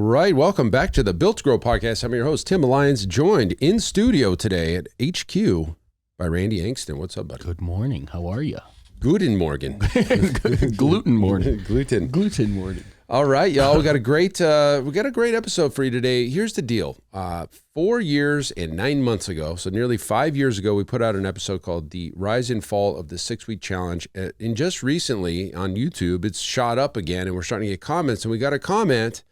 right, welcome back to the Built to Grow podcast. I'm your host, Tim Alliance, joined in studio today at HQ by Randy Angston. What's up, buddy? Good morning. How are you? Guten Morgen. Gluten morning. Gluten morning. All right, y'all. We got a great episode for you today. Here's the deal. 4 years and 9 months ago, so nearly 5 years ago, we put out an episode called The Rise and Fall of the 6-Week Challenge. And just recently on YouTube, it's shot up again, and we're starting to get comments. And we got a comment,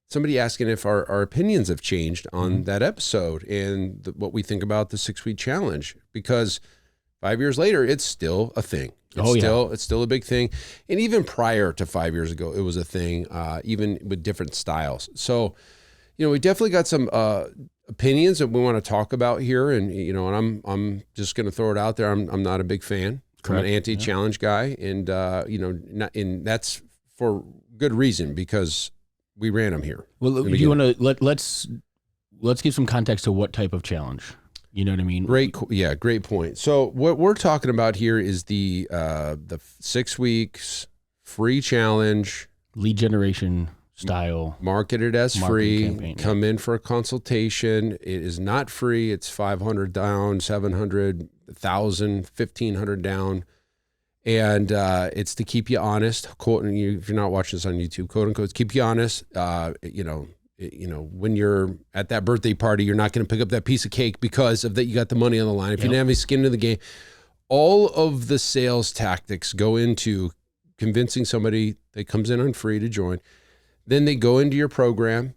somebody asking if our opinions have changed on that episode and what we think about the 6-Week Challenge. Because 5 years later, it's still a thing. It's still a big thing. And even prior to 5 years ago, it was a thing, even with different styles. So, we definitely got some opinions that we want to talk about here. And, and I'm just going to throw it out there. I'm not a big fan. Correct. I'm an anti-challenge guy. And, and that's for good reason, because we ran them here. Well, do you want to let's give some context to what type of challenge? You know what I mean? Great point. So what we're talking about here is the 6 weeks free challenge, lead generation style, marketed as free. Campaign, come in for a consultation. It is not free. It's 500 down, 700, 1,000, 1,500 down, and it's to keep you honest. Quoting you, if you're not watching this on YouTube, quote unquote, keep you honest. When you're at that birthday party, you're not going to pick up that piece of cake because of that you got the money on the line. If you didn't have any skin in the game, all of the sales tactics go into convincing somebody that comes in on free to join. Then they go into your program.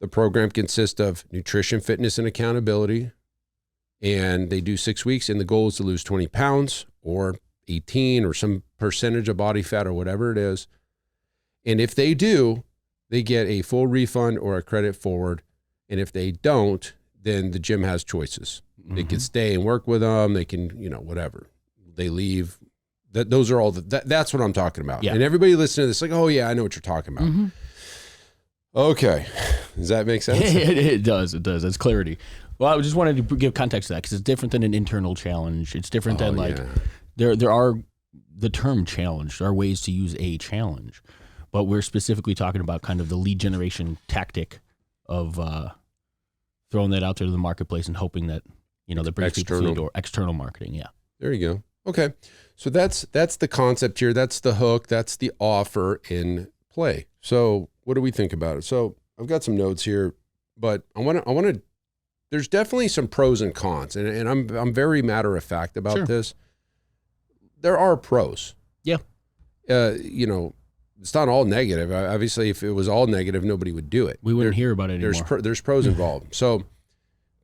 The program consists of nutrition, fitness, and accountability. And they do 6 weeks, and the goal is to lose 20 pounds or 18 or some percentage of body fat or whatever it is. And if they do, they get a full refund or a credit forward. And if they don't, then the gym has choices. Mm-hmm. They can stay and work with them. They can, whatever. They leave. Those are all that's what I'm talking about. Yeah. And everybody listening to this, like, oh yeah, I know what you're talking about. Mm-hmm. Okay. Does that make sense? It does. That's clarity. Well, I just wanted to give context to that because it's different than an internal challenge. It's different than there are the term challenge. There are ways to use a challenge. But we're specifically talking about kind of the lead generation tactic of throwing that out there to the marketplace and hoping that, that brings people through the door. External marketing, yeah. There you go. Okay. So that's the concept here. That's the hook. That's the offer in play. So what do we think about it? So I've got some notes here, but I want to, there's definitely some pros and cons. And I'm very matter of fact about this. There are pros. Yeah. It's not all negative. Obviously, if it was all negative, nobody would do it. We wouldn't hear about it anymore. There's pros involved. So,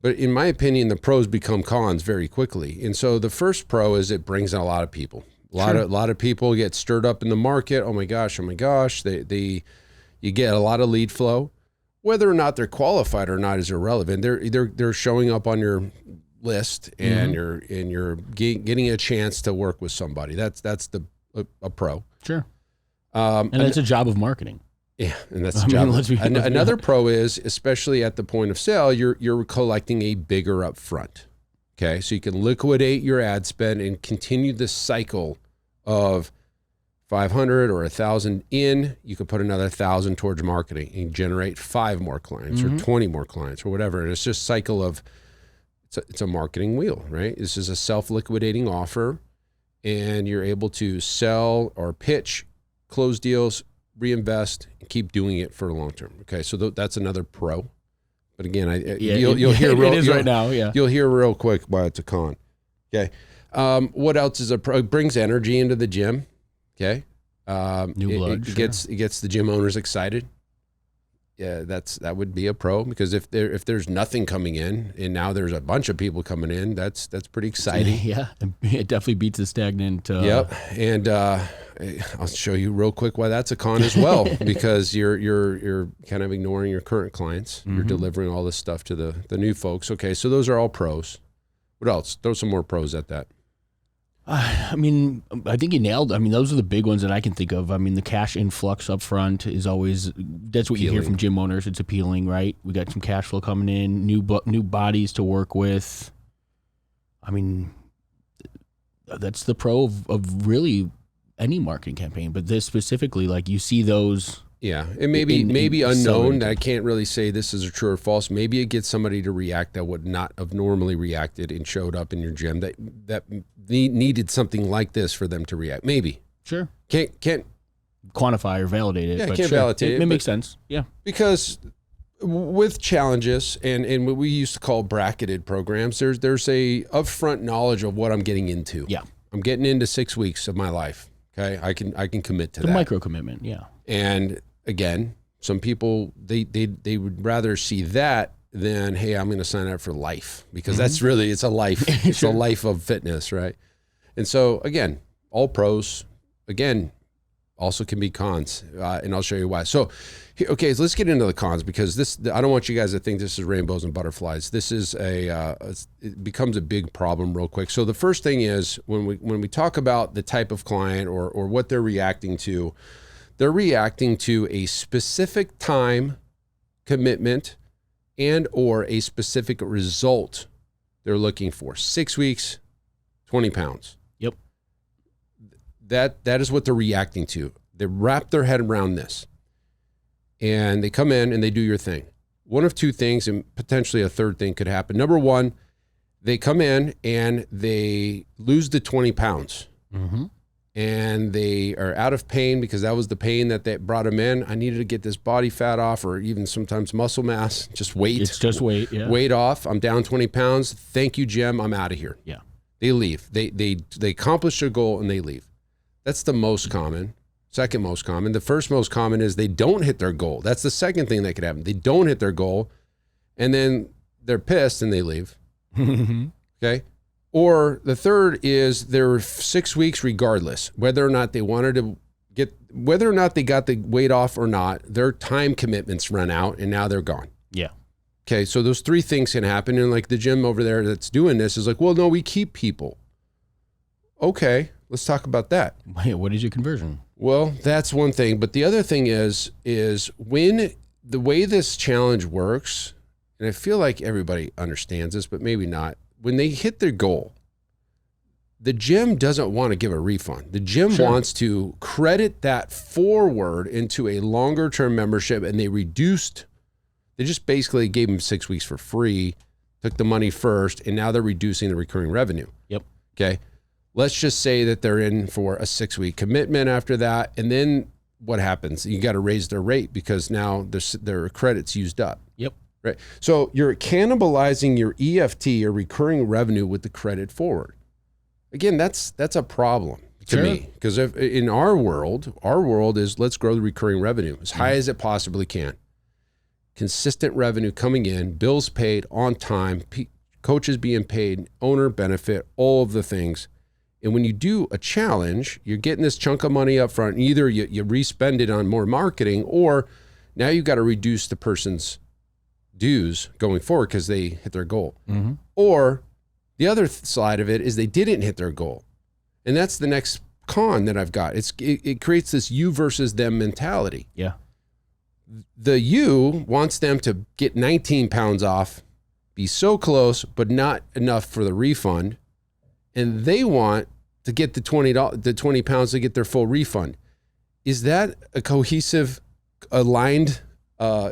but in my opinion, the pros become cons very quickly. And so the first pro is it brings in a lot of people. A lot of people get stirred up in the market. Oh my gosh. You get a lot of lead flow. Whether or not they're qualified or not is irrelevant. They're showing up on your list, and you're getting a chance to work with somebody. That's a pro. Sure. And it's a job of marketing. Yeah, and that's the job. Another pro is, especially at the point of sale, you're collecting a bigger upfront. Okay, so you can liquidate your ad spend and continue the cycle of 500 or 1,000 in. You could put another 1,000 towards marketing and generate 5 more clients or 20 more clients or whatever. And it's just a cycle of it's a marketing wheel, right? This is a self-liquidating offer, and you're able to sell or pitch, close deals, reinvest, and keep doing it for the long term. Okay, so that's another pro. But again, you'll hear right now. Yeah, you'll hear real quick why it's a con. Okay, what else is a pro? It brings energy into the gym. Okay, new blood. It gets the gym owners excited. Yeah, that would be a pro, because if there's nothing coming in and now there's a bunch of people coming in, that's pretty exciting. Yeah, it definitely beats the stagnant. Yep, and I'll show you real quick why that's a con as well, because you're kind of ignoring your current clients. You're delivering all this stuff to the new folks. Okay, so those are all pros. What else? Throw some more pros at that. I think you nailed. Those are the big ones that I can think of. The cash influx up front is always, that's what appealing. You hear from gym owners. It's appealing, right? We got some cash flow coming in, new bodies to work with. That's the pro of really any marketing campaign, but this specifically, like, you see those Yeah, it may be unknown that I can't really say this is a true or false. Maybe it gets somebody to react that would not have normally reacted and showed up in your gym that needed something like this for them to react. Maybe. Sure. Can't quantify or validate it. Yeah, but can't validate it. It makes sense. Yeah. Because with challenges and what we used to call bracketed programs, there's a upfront knowledge of what I'm getting into. Yeah. I'm getting into 6 weeks of my life. Okay, I can commit to that. The micro commitment. Yeah. And again, some people they would rather see that than, hey, I'm going to sign up for life, because that's really, it's a life. It's a life of fitness, right? And so again, all pros, again, also can be cons, and I'll show you why. So, okay, so let's get into the cons, because I don't want you guys to think this is rainbows and butterflies. This is it becomes a big problem real quick. So the first thing is when we talk about the type of client or what they're reacting to a specific time commitment and or a specific result they're looking for. 6 weeks, 20 pounds. Yep. That is what they're reacting to. They wrap their head around this. And they come in and they do your thing. One of two things, and potentially a third thing could happen. Number one, they come in and they lose the 20 pounds. Mm-hmm. And they are out of pain because that was the pain that brought them in. I needed to get this body fat off, or even sometimes muscle mass, just weight. It's just weight, yeah. Weight off. I'm down 20 pounds. Thank you, Jim. I'm out of here. Yeah. They leave. They accomplish their goal and they leave. That's the most common. Second most common. The first most common is they don't hit their goal. That's the second thing that could happen. They don't hit their goal, and then they're pissed and they leave. Okay? Or the third is they're 6 weeks regardless, whether or not they wanted to whether or not they got the weight off or not, their time commitments run out and now they're gone. Yeah. Okay, so those three things can happen. And like the gym over there that's doing this is like, well, no, we keep people. Okay, let's talk about that. What is your conversion? Well, that's one thing. But the other thing is when the way this challenge works, and I feel like everybody understands this, but maybe not. When they hit their goal, the gym doesn't want to give a refund. The gym wants to credit that forward into a longer term membership, and they just basically gave them 6 weeks for free, took the money first, and now they're reducing the recurring revenue. Yep. Okay. Let's just say that they're in for a 6 week commitment after that. And then what happens? You got to raise their rate because now their credit's used up. Yep. Right. So you're cannibalizing your EFT or recurring revenue with the credit forward. Again, that's a problem to me, because if in our world is let's grow the recurring revenue as high as it possibly can. Consistent revenue coming in, bills paid on time, coaches being paid, owner benefit, all of the things. And when you do a challenge, you're getting this chunk of money up front. Either you re-spend it on more marketing, or now you've got to reduce the person's dues going forward because they hit their goal. Mm-hmm. Or the other side of it is they didn't hit their goal. And that's the next con that I've got. It creates this you versus them mentality. Yeah. The you wants them to get 19 pounds off, be so close, but not enough for the refund. And they want to get the 20 pounds to get their full refund. Is that a cohesive, aligned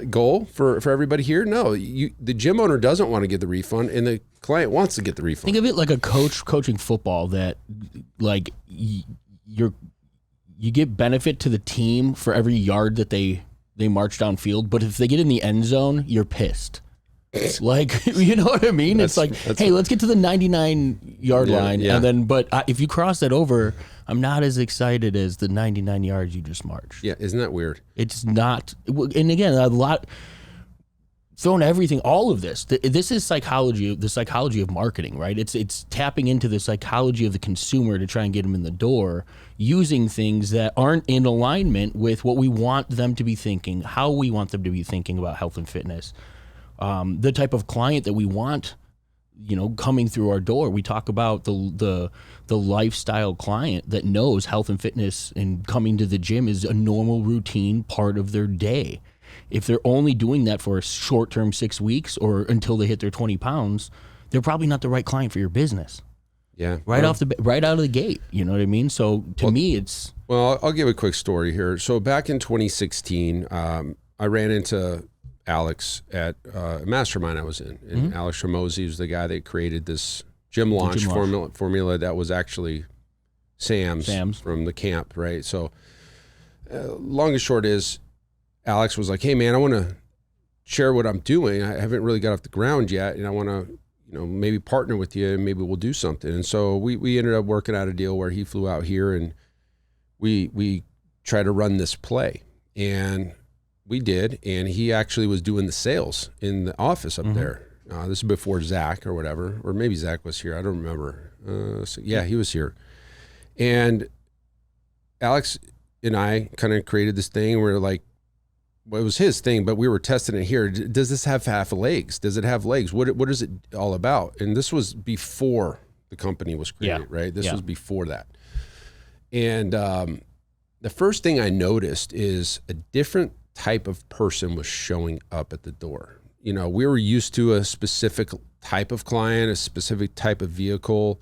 goal for everybody here? No, the gym owner doesn't want to get the refund, and the client wants to get the refund. Think of it like a coach coaching football, that like you get benefit to the team for every yard that they march downfield, but if they get in the end zone, you're pissed. Like, you know what I mean? It's like, hey, let's get to the 99-yard line, and then, but if you cross that over, I'm not as excited as the 99 yards you just marched. Yeah, isn't that weird? It's not, and again, a lot throwing everything, all of this. This is psychology, the psychology of marketing, right? It's tapping into the psychology of the consumer to try and get them in the door, using things that aren't in alignment with what we want them to be thinking, how we want them to be thinking about health and fitness. The type of client that we want, coming through our door. We talk about the lifestyle client that knows health and fitness and coming to the gym is a normal routine part of their day. If they're only doing that for a short-term 6 weeks or until they hit their 20 pounds, they're probably not the right client for your business. Yeah. right out of the gate. You know what I mean? So to me, it's I'll give a quick story here. So back in 2016, I ran into Alex at a mastermind I was in, and Alex Ramosi was the guy that created this gym launch formula that was actually Sam's from the camp, right? So long and short is, Alex was like, "Hey man, I want to share what I'm doing. I haven't really got off the ground yet, and I want to, maybe partner with you, and maybe we'll do something." And so we ended up working out a deal where he flew out here, and we tried to run this play, and we did. And he actually was doing the sales in the office up there. This is before Zach or whatever, or maybe Zach was here. I don't remember. So yeah, he was here, and Alex and I kind of created this thing where like, well, it was his thing, but we were testing it here. Does this have half legs? Does it have legs? What is it all about? And this was before the company was created, right? This was before that. And the first thing I noticed is a different type of person was showing up at the door. We were used to a specific type of client, a specific type of vehicle,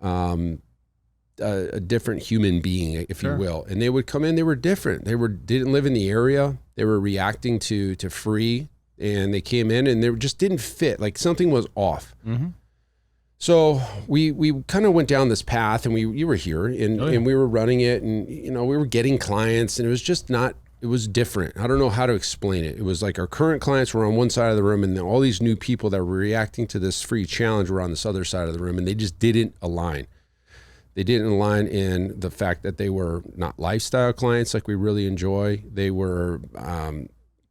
a different human being, if you will. And they would come in, they were different. They didn't live in the area. They were reacting to free, and they came in and they just didn't fit. Like something was off. So we kind of went down this path, and you were here, and we were running it, and we were getting clients, and it was just not. It was different. I don't know how to explain it. It was like our current clients were on one side of the room, and then all these new people that were reacting to this free challenge were on this other side of the room, and they just didn't align. They didn't align in the fact that they were not lifestyle clients like we really enjoy. They were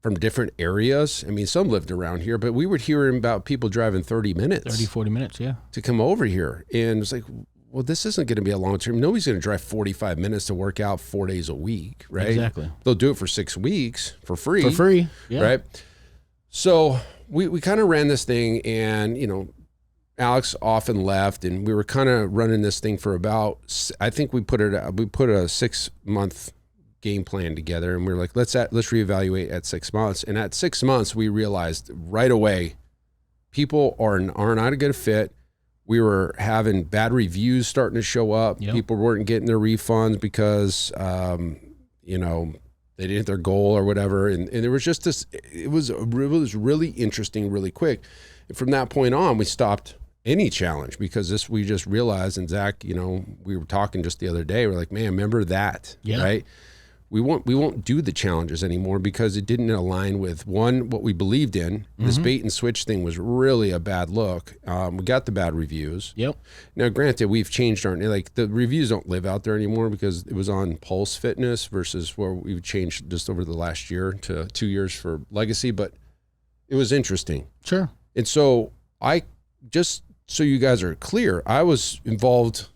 from different areas. I mean, some lived around here, but we were hearing about people driving 30 minutes. 40 minutes, yeah. To come over here. And it's like, well, this isn't going to be a long term. Nobody's going to drive 45 minutes to work out 4 days a week, right? Exactly. They'll do it for 6 weeks for free. For free, yeah. Right? So we kind of ran this thing, and, Alex often left, and we were kind of running this thing for about, I think we put a 6-month game plan together, and we were like, let's reevaluate at 6 months. And at 6 months, we realized right away, people are not a good fit. We were having bad reviews starting to show up. Yep. People weren't getting their refunds because, they didn't hit their goal or whatever. And there was just this, it was really interesting, really quick. And from that point on, we stopped any challenge because we just realized, and Zach, we were talking just the other day, we're like, man, remember that, right? We won't do the challenges anymore because it didn't align with what we believed in. This bait and switch thing was really a bad look. We got the bad reviews. Yep. Now, granted, we've changed the reviews don't live out there anymore because it was on Pulse Fitness versus where we've changed just over the last year to 2 years for Legacy, but it was interesting. Sure. And so just so you guys are clear, I was involved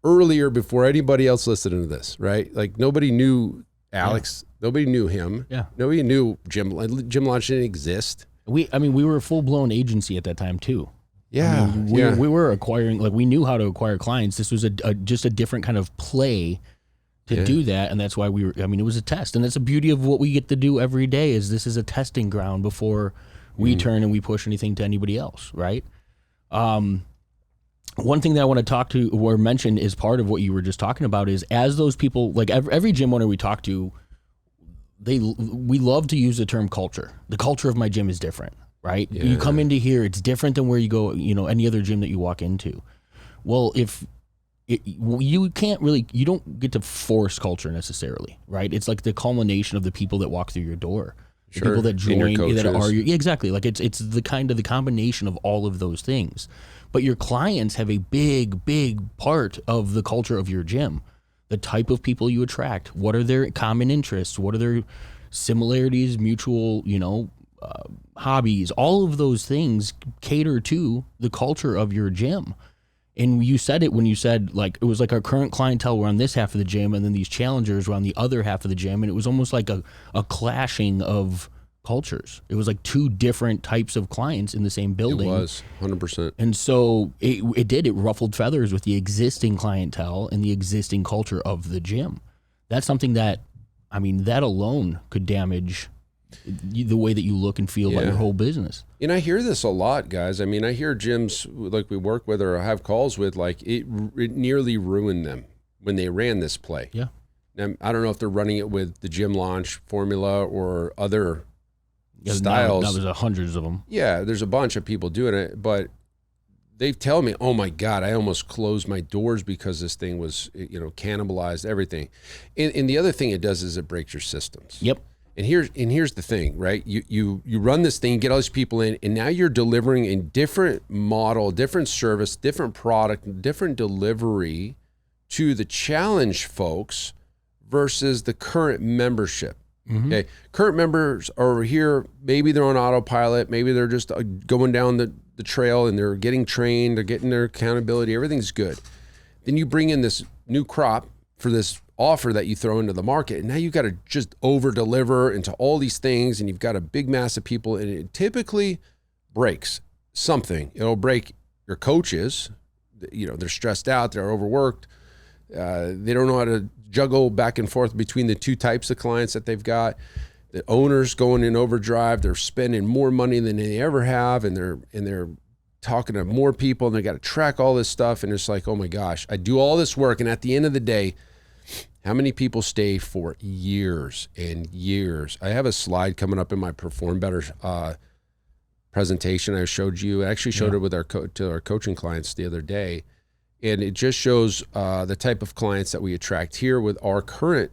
earlier before anybody else listened to this, right? Like nobody knew Alex, nobody knew him. Yeah. Nobody knew Gym Launch didn't exist. We were a full-blown agency at that time too. Yeah. We were acquiring, we knew how to acquire clients. This was just a different kind of play to do that. And that's why it was a test. And that's the beauty of what we get to do every day is this is a testing ground before we turn and we push anything to anybody else. Right. One thing that I want to talk to or mention is part of what you were just talking about is as those people, like every gym owner we talk to, we love to use the term culture. The culture of my gym is different, right? Yeah. You come into here, it's different than where you go, any other gym that you walk into. Well, you don't get to force culture necessarily, right? It's like the culmination of the people that walk through your door. The people that join, that are exactly. Like it's the combination of all of those things. But your clients have a big, big part of the culture of your gym. The type of people you attract. What are their common interests? What are their similarities, mutual, hobbies? All of those things cater to the culture of your gym. And you said it when you said it was like our current clientele were on this half of the gym and then these challengers were on the other half of the gym. And it was almost like a clashing of cultures. It was like two different types of clients in the same building. It was 100%. And so it ruffled feathers with the existing clientele and the existing culture of the gym. That's something that alone could damage the way that you look and feel about your whole business. And I hear this a lot, guys. I mean, I hear gyms like we work with or have calls with, like it nearly ruined them when they ran this play. Yeah. Now, I don't know if they're running it with the gym launch formula or other styles. Now there's hundreds of them. Yeah, there's a bunch of people doing it, but they tell me, oh my God, I almost closed my doors because this thing was, cannibalized everything. And the other thing it does is it breaks your systems. Yep. And here's the thing, right? You run this thing, get all these people in, and now you're delivering a different model, different service, different product, different delivery to the challenge folks versus the current membership. Mm-hmm. Okay, current members are over here. Maybe they're on autopilot. Maybe they're just going down the trail and they're getting trained. They're getting their accountability. Everything's good. Then you bring in this new crop for this offer that you throw into the market, and now you've got to just over deliver into all these things, and you've got a big mass of people, and it typically breaks something. It'll break your coaches. They're stressed out. They're overworked. They don't know how to juggle back and forth between the two types of clients that they've got. The owners going in overdrive. They're spending more money than they ever have, and they're talking to more people, and they got to track all this stuff. And it's like, oh my gosh, I do all this work, and at the end of the day, how many people stay for years and years? I have a slide coming up in my Perform Better presentation I showed you. I actually showed it with our coaching clients the other day. And it just shows the type of clients that we attract here with our current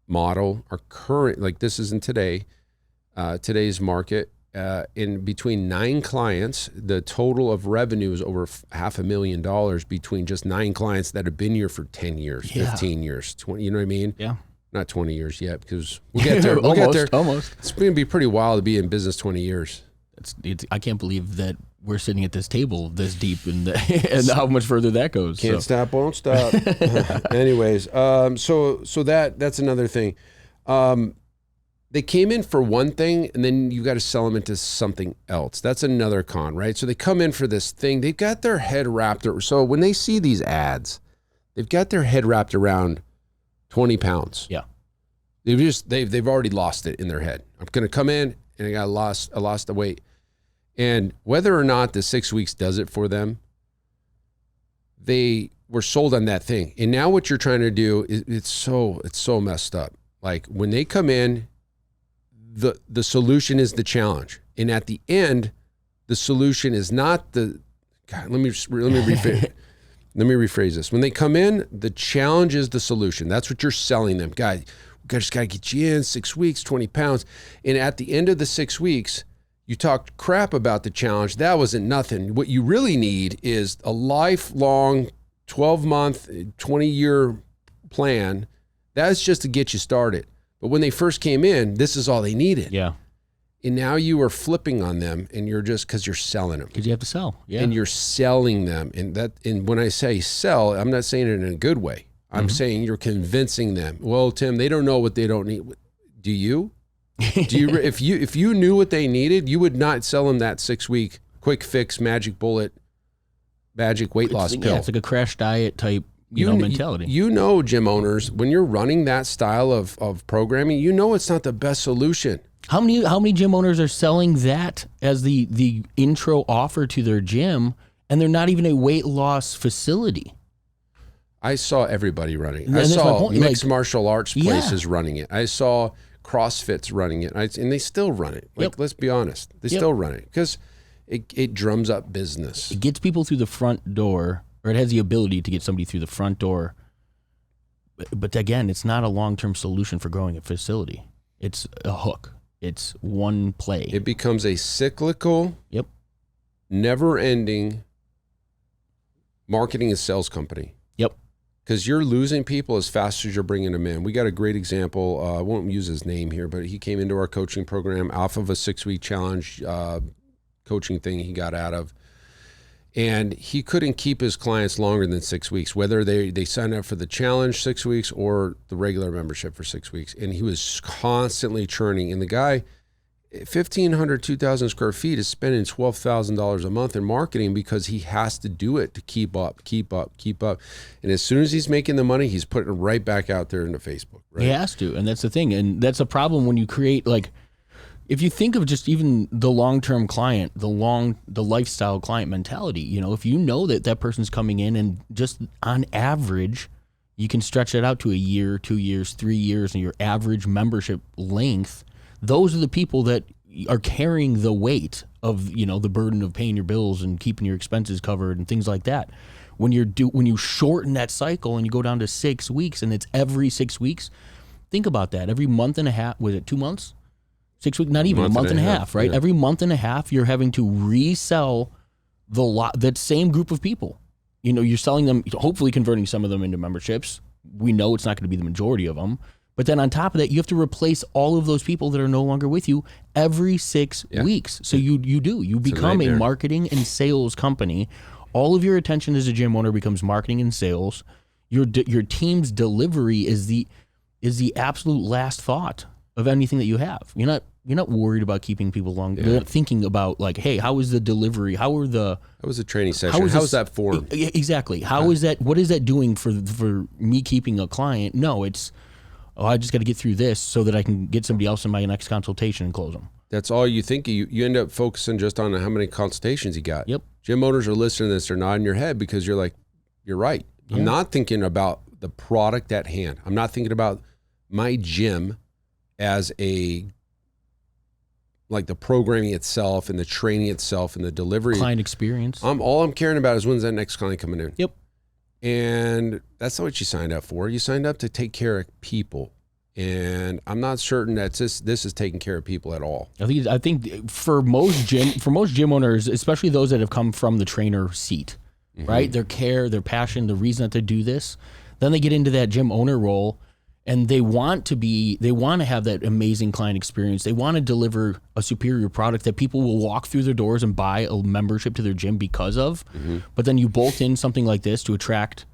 model, like this isn't today's market. In between 9 clients, the total of revenue is over $500,000 between just 9 clients that have been here for 10 years, 15 years, 20, you know what I mean? Yeah. Not 20 years yet, because we'll get there. We'll get there. Almost. It's going to be pretty wild to be in business 20 years. I can't believe that we're sitting at this table this deep and how much further that goes. Can't stop, won't stop. Anyways, so that's another thing. They came in for one thing, and then you got to sell them into something else. That's another con, right? So they come in for this thing. They've got their head wrapped. So when they see these ads, they've got their head wrapped around 20 pounds. Yeah. They've already lost it in their head. I'm going to come in, and I lost the weight. And whether or not the 6 weeks does it for them, they were sold on that thing. And now what you're trying to do is it's so messed up. Like when they come in, the solution is the challenge, and at the end, the solution is not the. God, let me rephrase. Let me rephrase this. When they come in, the challenge is the solution. That's what you're selling them, guys. We just got to get you in 6 weeks, 20 pounds, and at the end of the 6 weeks, you talked crap about the challenge. That wasn't nothing. What you really need is a lifelong, 12-month, 20-year plan. That's just to get you started. But when they first came in, this is all they needed. Yeah. And now you are flipping on them, and you're just, because you're selling them. Because you have to sell. Yeah. And you're selling them. And when I say sell, I'm not saying it in a good way. I'm saying you're convincing them. Well, Tim, they don't know what they don't need. Do you? If you knew what they needed, you would not sell them that 6-week quick fix, magic bullet, magic weight loss pill. Yeah, it's like a crash diet type mentality. Gym owners, when you're running that style of programming, it's not the best solution. How many gym owners are selling that as the intro offer to their gym, and they're not even a weight loss facility? I saw everybody running it. I saw mixed martial arts places running it. I saw CrossFit's running it, and they still run it. Let's be honest. They still run it because it drums up business. It gets people through the front door, or it has the ability to get somebody through the front door. But again, it's not a long-term solution for growing a facility. It's a hook. It's one play. It becomes a cyclical, never-ending marketing and sales company. Yep. Because you're losing people as fast as you're bringing them in. We got a great example. I won't use his name here, but he came into our coaching program off of a 6-week challenge coaching thing he got out of. And he couldn't keep his clients longer than 6 weeks, whether they signed up for the challenge 6 weeks or the regular membership for 6 weeks. And he was constantly churning. And the guy, 1,500, 2,000 square feet, is spending $12,000 a month in marketing because he has to do it to keep up. And as soon as he's making the money, he's putting it right back out there into Facebook. Right? He has to. And that's the thing. And that's a problem when you create if you think of just even the long-term client, the lifestyle client mentality, if you know that person's coming in and just on average, you can stretch it out to a year, 2 years, 3 years, and your average membership length, those are the people that are carrying the weight of, the burden of paying your bills and keeping your expenses covered and things like that. When you shorten that cycle and you go down to 6 weeks and it's every 6 weeks, think about that. Every month and a half, was it 2 months? 6 weeks, not even a month and a half, right? Yeah. Every month and a half, you're having to resell that same group of people. You're selling them, hopefully converting some of them into memberships. We know it's not going to be the majority of them. But then on top of that, you have to replace all of those people that are no longer with you every 6 weeks. So you become a marketing and sales company. All of your attention as a gym owner becomes marketing and sales. Your team's delivery is the absolute last thought of anything that you have. You're not worried about keeping people long. You're not thinking about like, hey, how is the delivery? How was the training session? How is that form? Exactly. How is that? What is that doing for me keeping a client? No, it's I just got to get through this so that I can get somebody else in my next consultation and close them. That's all you think. You end up focusing just on how many consultations you got. Yep. Gym owners are listening to this. They're nodding your head because you're like, you're right. Yeah. I'm not thinking about the product at hand. I'm not thinking about my gym as like the programming itself and the training itself and the delivery. Client experience. All I'm caring about is when's that next client coming in. Yep. And that's not what you signed up for. You signed up to take care of people. And I'm not certain that this is taking care of people at all. I think for most gym owners, especially those that have come from the trainer seat, right? Their care, their passion, the reason that they do this, then they get into that gym owner role and they want to have that amazing client experience. They want to deliver a superior product that people will walk through their doors and buy a membership to their gym because of. But then you bolt in something like this to attract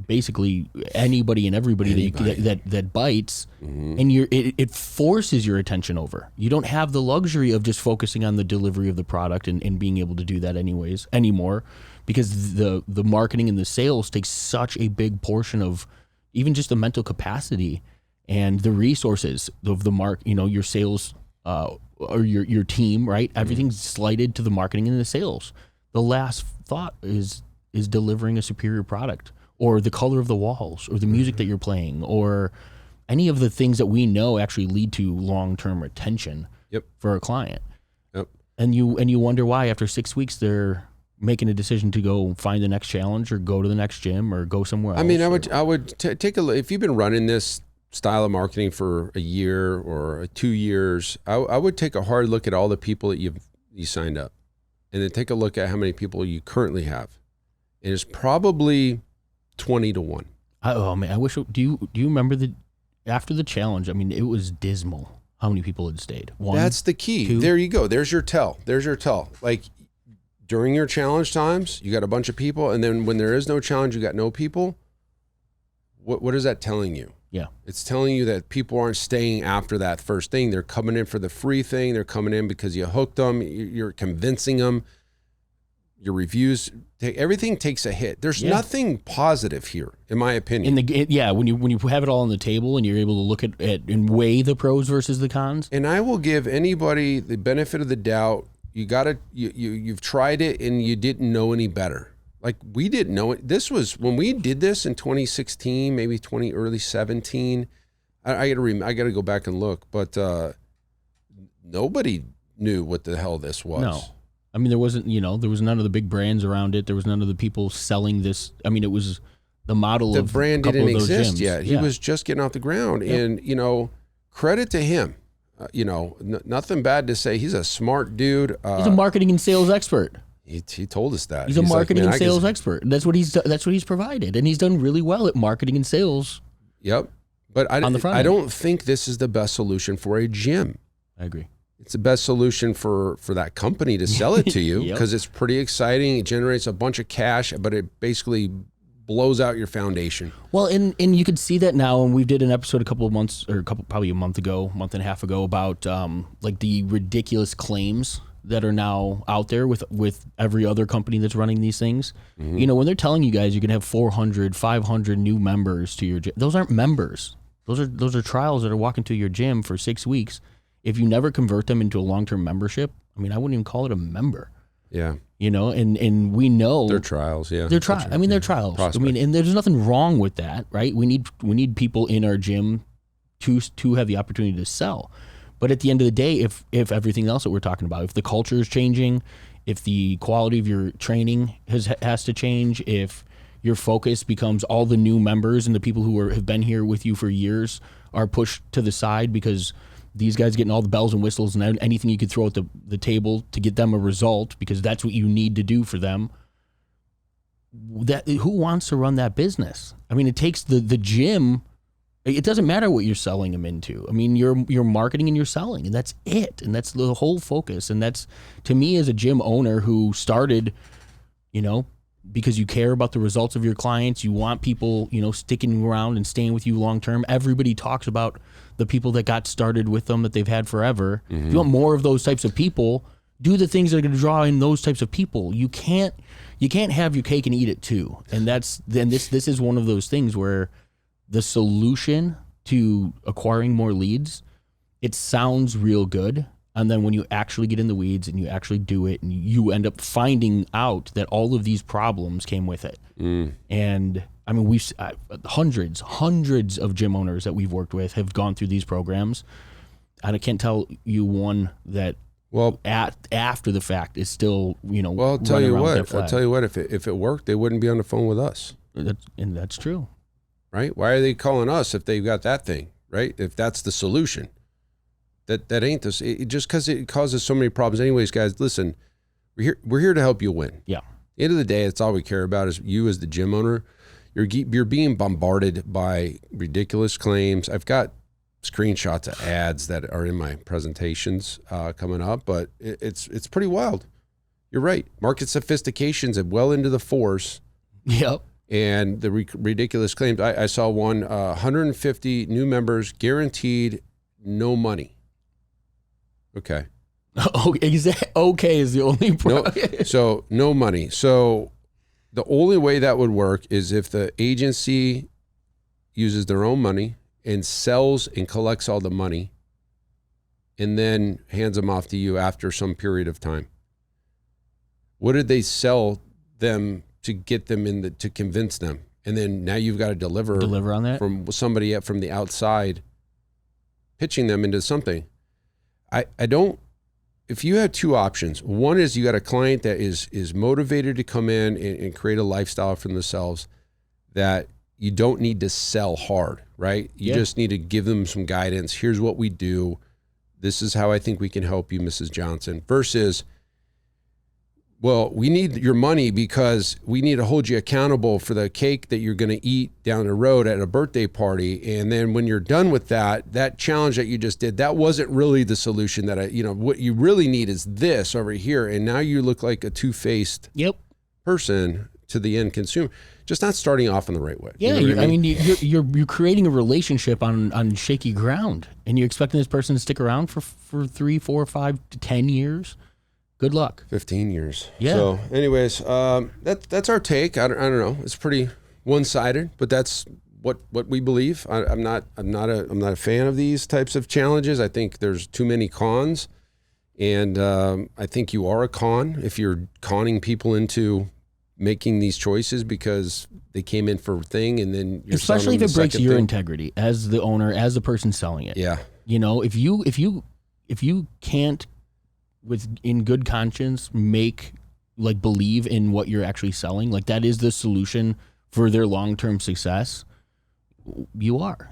basically anybody and everybody. that bites, and it forces your attention over. You don't have the luxury of just focusing on the delivery of the product and being able to do that anymore, because the marketing and the sales takes such a big portion of even just the mental capacity and the resources of the your sales or your team, right? Everything's slighted to the marketing and the sales. The last thought is delivering a superior product, or the color of the walls, or the music that you're playing, or any of the things that we know actually lead to long-term retention for a client. Yep. And you wonder why after 6 weeks they're making a decision to go find the next challenge or go to the next gym or go somewhere else. I mean, I would take a look. If you've been running this style of marketing for a year or 2 years, I would take a hard look at all the people that you signed up, and then take a look at how many people you currently have. And it's probably 20 to 1. Oh man, I wish. Do you remember after the challenge? I mean, it was dismal how many people had stayed. One, that's the key. 2. There you go. There's your tell. Like during your challenge times, you got a bunch of people, and then when there is no challenge, you got no people. What is that telling you? Yeah, it's telling you that people aren't staying after that first thing. They're coming in for the free thing. They're coming in because you hooked them. You're convincing them. Your reviews, everything takes a hit. There's nothing positive here, in my opinion. When you have it all on the table and you're able to look at and weigh the pros versus the cons. And I will give anybody the benefit of the doubt. You've tried it and you didn't know any better. Like we didn't know it. This was when we did this in 2016, maybe early 17. I got to go back and look, but nobody knew what the hell this was. No. I mean, there was none of the big brands around it. There was none of the people selling this. I mean, it was the model of the brand didn't exist yet. He was just getting off the ground, and credit to him. Nothing bad to say. He's a smart dude. He's a marketing and sales expert. He told us that he's a marketing and sales expert. That's what he's provided, and he's done really well at marketing and sales. Yep, but I don't think this is the best solution for a gym. I agree. It's the best solution for that company to sell it to you because it's pretty exciting. It generates a bunch of cash, but it basically blows out your foundation. Well, and you could see that now, and we did an episode probably a month and a half ago about like the ridiculous claims that are now out there with every other company that's running these things. Mm-hmm. When they're telling you guys you can have 400, 500 new members to your gym, those aren't members. Those are trials that are walking to your gym for 6 weeks. if you never convert them into a long-term membership, I mean, I wouldn't even call it a member. Yeah. You know, and we know they're trials. Yeah. They're trials. I mean, they're trials. Prospect. I mean, and there's nothing wrong with that, right? We need people in our gym to have the opportunity to sell. But at the end of the day, if everything else that we're talking about, if the culture is changing, if the quality of your training has to change, if your focus becomes all the new members and the people who have been here with you for years are pushed to the side because these guys getting all the bells and whistles and anything you could throw at the table to get them a result because that's what you need to do for them. Who wants to run that business? I mean, it takes the gym. It doesn't matter what you're selling them into. I mean, you're marketing and you're selling, and that's it. And that's the whole focus. And that's, to me, as a gym owner who started, you know, because you care about the results of your clients, you want people, you know, sticking around and staying with you long term. Everybody talks about the people that got started with them that they've had forever. If you want more of those types of people, do the things that are going to draw in those types of people. You can't have your cake and eat it too. And this is one of those things where the solution to acquiring more leads, it sounds real good. And then when you actually get in the weeds and you actually do it, and you end up finding out that all of these problems came with it. And I mean, we've hundreds of gym owners that we've worked with have gone through these programs. And I can't tell you one that after the fact is still, you know. Well, I'll tell you what. If it worked, they wouldn't be on the phone with us. And that's true. Right? Why are they calling us if they've got that thing, right? If that's the solution. That ain't this. Just because it causes so many problems. Anyways, guys, listen, we're here to help you win. Yeah. At the end of the day, it's all we care about is you as the gym owner. You're being bombarded by ridiculous claims. I've got screenshots of ads that are in my presentations coming up, but it's pretty wild. You're right. Market sophistication's well into the force. Yep. And the ridiculous claims. I saw one, 150 new members, guaranteed no money. Okay. Okay is the only problem. So no money. So the only way that would work is if the agency uses their own money and sells and collects all the money and then hands them off to you after some period of time. What did they sell them to get them to convince them? And then now you've got to deliver on that from somebody from the outside pitching them into something. I don't, if you have two options, one is you got a client that is motivated to come in and create a lifestyle for themselves that you don't need to sell hard, right? You just need to give them some guidance. Here's what we do. This is how I think we can help you, Mrs. Johnson, versus, well, we need your money because we need to hold you accountable for the cake that you're going to eat down the road at a birthday party. And then when you're done with that challenge that you just did, that wasn't really the solution what you really need is this over here. And now you look like a two-faced person to the end consumer, just not starting off in the right way. Yeah. You know I mean, you're creating a relationship on shaky ground, and you're expecting this person to stick around for 3, 4, 5 to 10 years. Good luck. 15 years. Yeah. So anyways, that's our take. I don't know. It's pretty one-sided, but that's what we believe. I'm not a fan of these types of challenges. I think there's too many cons, and I think you are a con if you're conning people into making these choices because they came in for a thing, and then you're especially if it breaks your integrity as the owner, as the person selling it. Yeah. You know, if you can't in good conscience believe in what you're actually selling, like that is the solution for their long-term success, you are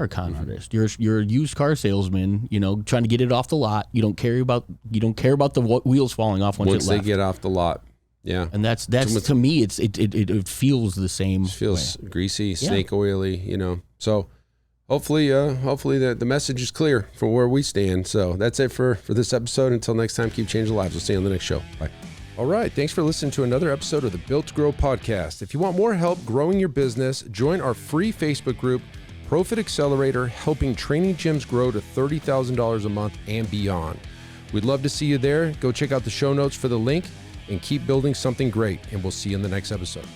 a con artist. You're a used car salesman, you know, trying to get it off the lot. You don't care about the wheels falling off once they get off the lot. Yeah. And that's to me, it feels the same. It feels greasy, snake oily, you know. So hopefully the message is clear for where we stand. So that's it for this episode. Until next time, keep changing lives. We'll see you on the next show. Bye. All right. Thanks for listening to another episode of the Built to Grow podcast. If you want more help growing your business, join our free Facebook group, Profit Accelerator, helping training gyms grow to $30,000 a month and beyond. We'd love to see you there. Go check out the show notes for the link and keep building something great. And we'll see you in the next episode.